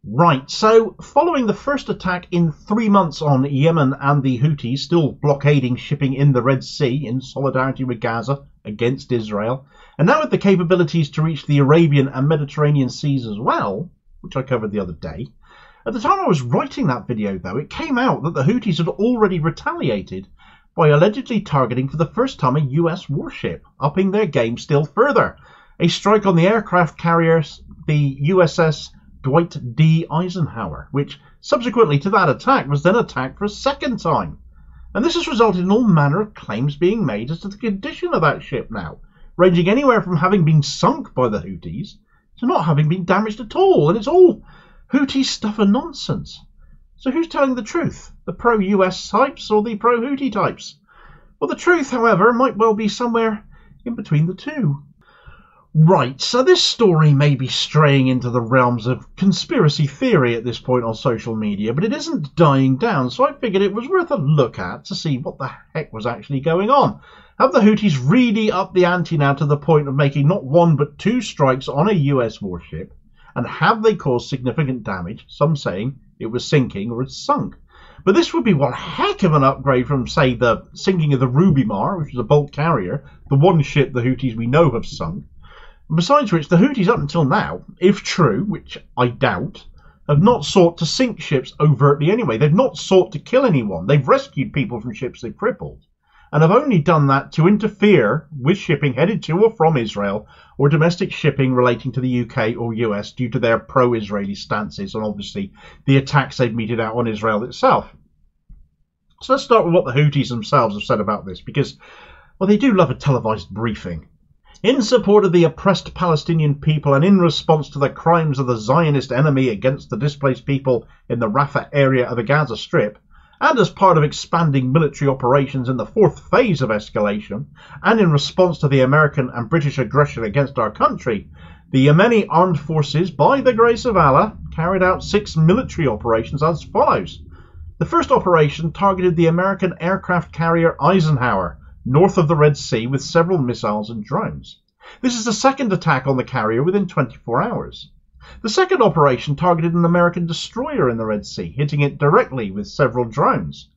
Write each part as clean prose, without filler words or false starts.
Right, so following the first attack in 3 months on Yemen and the Houthis still blockading shipping in the Red Sea in solidarity with Gaza against Israel, and now with the capabilities to reach the Arabian and Mediterranean seas as well, which I covered the other day. At the time I was writing that video though, it came out that the Houthis had already retaliated by allegedly targeting for the first time a US warship, upping their game still further. A strike on the aircraft carriers, the USS Dwight D Eisenhower, which subsequently to that attack was then attacked for a second time. And this has resulted in all manner of claims being made as to the condition of that ship now, ranging anywhere from having been sunk by the Houthis to not having been damaged at all. And it's all Houthi stuff and nonsense. So who's telling the truth? The pro-US types or the pro-Houthi types? Well, the truth, however, might well be somewhere in between the two. Right, so this story may be straying into the realms of conspiracy theory at this point on social media, but it isn't dying down, so I figured it was worth a look at to see what the heck was actually going on. Have the Houthis really upped the ante now to the point of making not one but two strikes on a US warship? And have they caused significant damage, some saying it was sinking or it's sunk? But this would be one heck of an upgrade from, say, the sinking of the Rubimar, which was a bulk carrier, the one ship the Houthis we know have sunk. Besides which, the Houthis up until now, if true, which I doubt, have not sought to sink ships overtly anyway. They've not sought to kill anyone. They've rescued people from ships they've crippled, and have only done that to interfere with shipping headed to or from Israel, or domestic shipping relating to the UK or US due to their pro-Israeli stances and obviously the attacks they've meted out on Israel itself. So let's start with what the Houthis themselves have said about this, because, well, they do love a televised briefing. In support of the oppressed Palestinian people and in response to the crimes of the Zionist enemy against the displaced people in the Rafah area of the Gaza Strip, and as part of expanding military operations in the fourth phase of escalation, and in response to the American and British aggression against our country, the Yemeni armed forces, by the grace of Allah, carried out 6 military operations as follows. The first operation targeted the American aircraft carrier Eisenhower, north of the Red Sea, with several missiles and drones. This is the second attack on the carrier within 24 hours. The second operation targeted an American destroyer in the Red Sea, hitting it directly with several drones.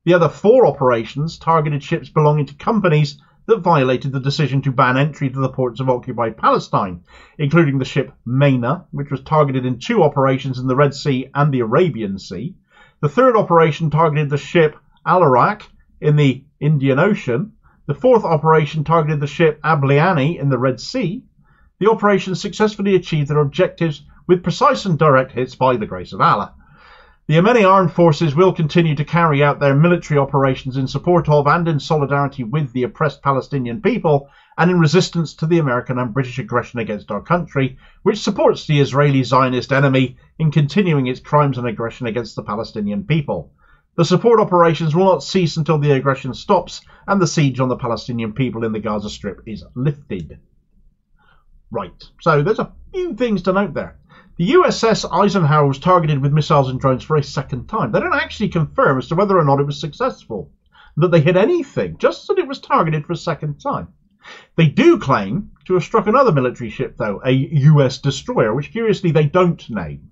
The other 4 operations targeted ships belonging to companies that violated the decision to ban entry to the ports of occupied Palestine, including the ship Maina, which was targeted in 2 operations in the Red Sea and the Arabian Sea. The third operation targeted the ship Al-Iraq in the Indian Ocean. The fourth operation targeted the ship Abliani in the Red Sea. The operations successfully achieved their objectives with precise and direct hits by the grace of Allah. The Yemeni armed forces will continue to carry out their military operations in support of and in solidarity with the oppressed Palestinian people and in resistance to the American and British aggression against our country, which supports the Israeli Zionist enemy in continuing its crimes and aggression against the Palestinian people. The support operations will not cease until the aggression stops and the siege on the Palestinian people in the Gaza Strip is lifted. Right, so there's a few things to note there. The USS Eisenhower was targeted with missiles and drones for a second time. They don't actually confirm as to whether or not it was successful, that they hit anything, just that it was targeted for a second time. They do claim to have struck another military ship, though, a US destroyer, which curiously they don't name.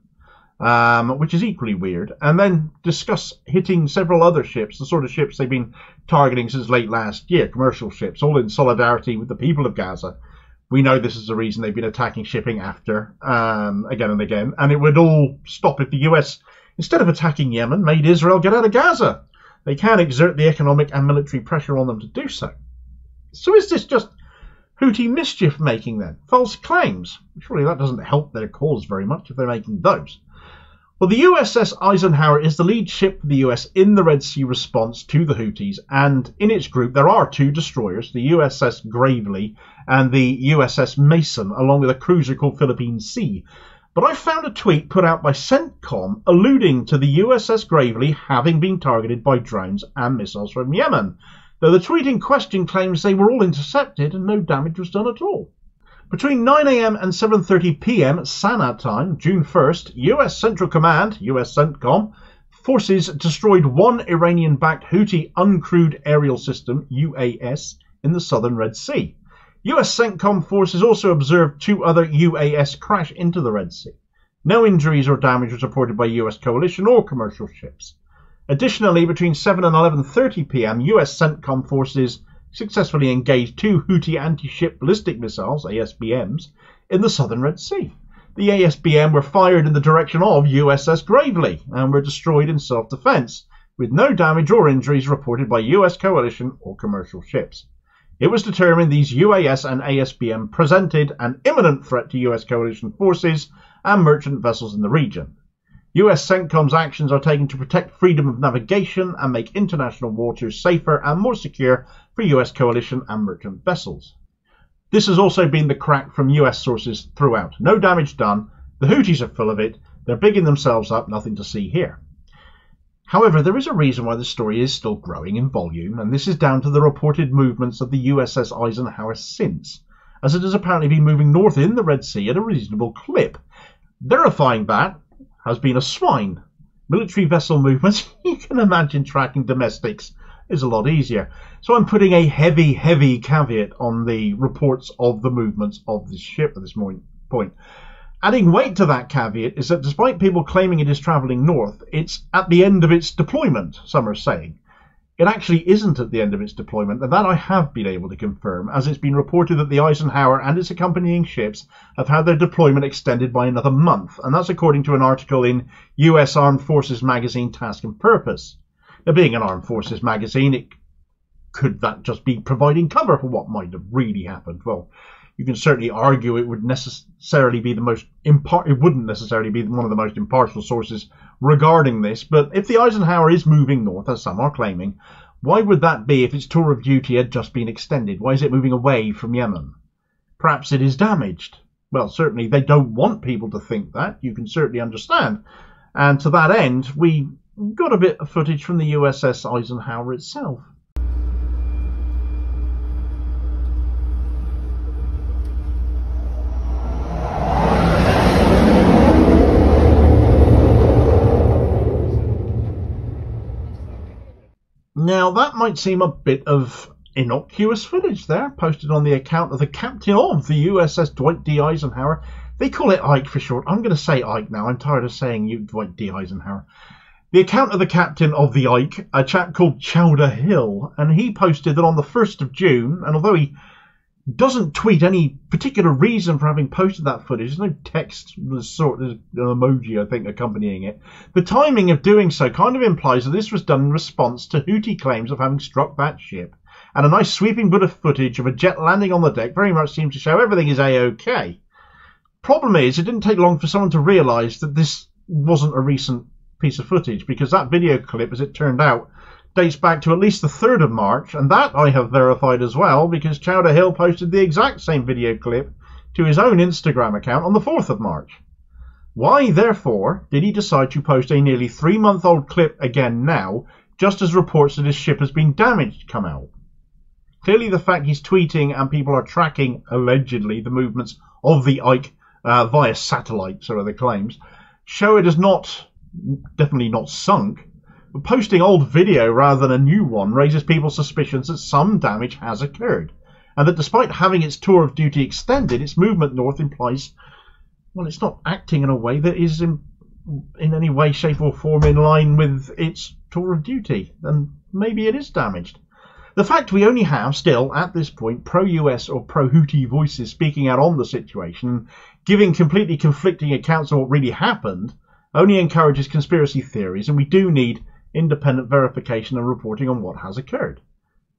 Which is equally weird, and then discuss hitting several other ships, the sort of ships they've been targeting since late last year, commercial ships, all in solidarity with the people of Gaza. We know this is the reason they've been attacking shipping after, again and again, and it would all stop if the US, instead of attacking Yemen, made Israel get out of Gaza. They can exert the economic and military pressure on them to do so. So is this just Houthi mischief making then? False claims? Surely that doesn't help their cause very much if they're making those. Well, the USS Eisenhower is the lead ship for the US in the Red Sea response to the Houthis, and in its group there are 2 destroyers, the USS Gravely and the USS Mason, along with a cruiser called Philippine Sea. But I found a tweet put out by CENTCOM alluding to the USS Gravely having been targeted by drones and missiles from Yemen, though the tweet in question claims they were all intercepted and no damage was done at all. Between 9 a.m. and 7:30 p.m. Sanaa time, June 1st, US Central Command, US CENTCOM, forces destroyed one Iranian-backed Houthi uncrewed aerial system, UAS, in the southern Red Sea. US CENTCOM forces also observed 2 other UAS crash into the Red Sea. No injuries or damage was reported by US coalition or commercial ships. Additionally, between 7 and 11:30 p.m, US CENTCOM forces successfully engaged 2 Houthi anti-ship ballistic missiles, ASBMs, in the southern Red Sea. The ASBM were fired in the direction of USS Gravely and were destroyed in self-defense, with no damage or injuries reported by US coalition or commercial ships. It was determined these UAS and ASBM presented an imminent threat to US coalition forces and merchant vessels in the region. US CENTCOM's actions are taken to protect freedom of navigation and make international waters safer and more secure for US coalition and merchant vessels. This has also been the crack from US sources throughout. No damage done. The Houthis are full of it. They're bigging themselves up. Nothing to see here. However, there is a reason why the story is still growing in volume, and this is down to the reported movements of the USS Eisenhower since, as it has apparently been moving north in the Red Sea at a reasonable clip. Verifying that has been a swine. Military vessel movements, you can imagine tracking domestics is a lot easier. So I'm putting a heavy caveat on the reports of the movements of this ship at this point. Adding weight to that caveat is that despite people claiming it is travelling north, it's at the end of its deployment, some are saying. It actually isn't at the end of its deployment, and that I have been able to confirm, as it's been reported that the Eisenhower and its accompanying ships have had their deployment extended by another month, and that's according to an article in US Armed Forces magazine Task and Purpose. Now, being an Armed Forces magazine, could that just be providing cover for what might have really happened? Well, you can certainly argue it wouldn't necessarily be one of the most impartial sources regarding this, but if the Eisenhower is moving north, as some are claiming, why would that be if its tour of duty had just been extended? Why is it moving away from Yemen? Perhaps it is damaged. Well, certainly they don't want people to think that. You can certainly understand. And to that end, we got a bit of footage from the USS Eisenhower itself. Now, that might seem a bit of innocuous footage there, posted on the account of the captain of the USS Dwight D Eisenhower. They call it Ike for short. I'm going to say Ike now. I'm tired of saying Dwight D Eisenhower. The account of the captain of the Ike, a chap called Chowder Hill, and he posted that on the 1st of June, and although he doesn't tweet any particular reason for having posted that footage, there's no text, there's an emoji, I think, accompanying it. The timing of doing so kind of implies that this was done in response to Houthi claims of having struck that ship, and a nice sweeping bit of footage of a jet landing on the deck very much seems to show everything is A-OK. Problem is, it didn't take long for someone to realise that this wasn't a recent piece of footage, because that video clip, as it turned out, dates back to at least the 3rd of March, and that I have verified as well, because Chowder Hill posted the exact same video clip to his own Instagram account on the 4th of March. Why, therefore, did he decide to post a nearly 3-month-old clip again now, just as reports that his ship has been damaged come out? Clearly the fact he's tweeting and people are tracking, allegedly, the movements of the Ike via satellite, so are the claims, show it is definitely not sunk. But posting old video rather than a new one raises people's suspicions that some damage has occurred, and that despite having its tour of duty extended, its movement north implies, well, it's not acting in a way that is in any way, shape or form in line with its tour of duty, and maybe it is damaged. The fact we only have still, at this point, pro-US or pro-Houthi voices speaking out on the situation, giving completely conflicting accounts of what really happened, only encourages conspiracy theories, and we do need independent verification and reporting on what has occurred.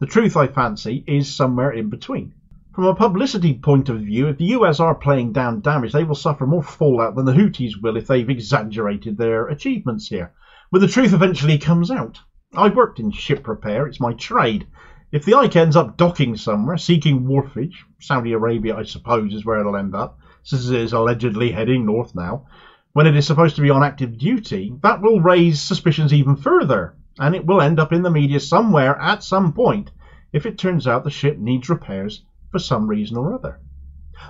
The truth, I fancy, is somewhere in between. From a publicity point of view, if the US are playing down damage, they will suffer more fallout than the Houthis will if they've exaggerated their achievements here, where the truth eventually comes out. I worked in ship repair, it's my trade. If the Ike ends up docking somewhere, seeking wharfage, Saudi Arabia I suppose is where it'll end up, since it is allegedly heading north now, when it is supposed to be on active duty, that will raise suspicions even further, and it will end up in the media somewhere at some point if it turns out the ship needs repairs for some reason or other.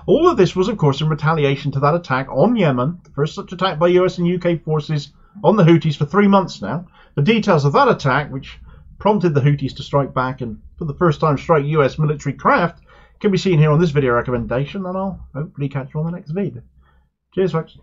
All of this was, of course, in retaliation to that attack on Yemen, the first such attack by US and UK forces on the Houthis for 3 months now. The details of that attack, which prompted the Houthis to strike back and for the first time strike US military craft, can be seen here on this video recommendation, and I'll hopefully catch you on the next video. Cheers, folks.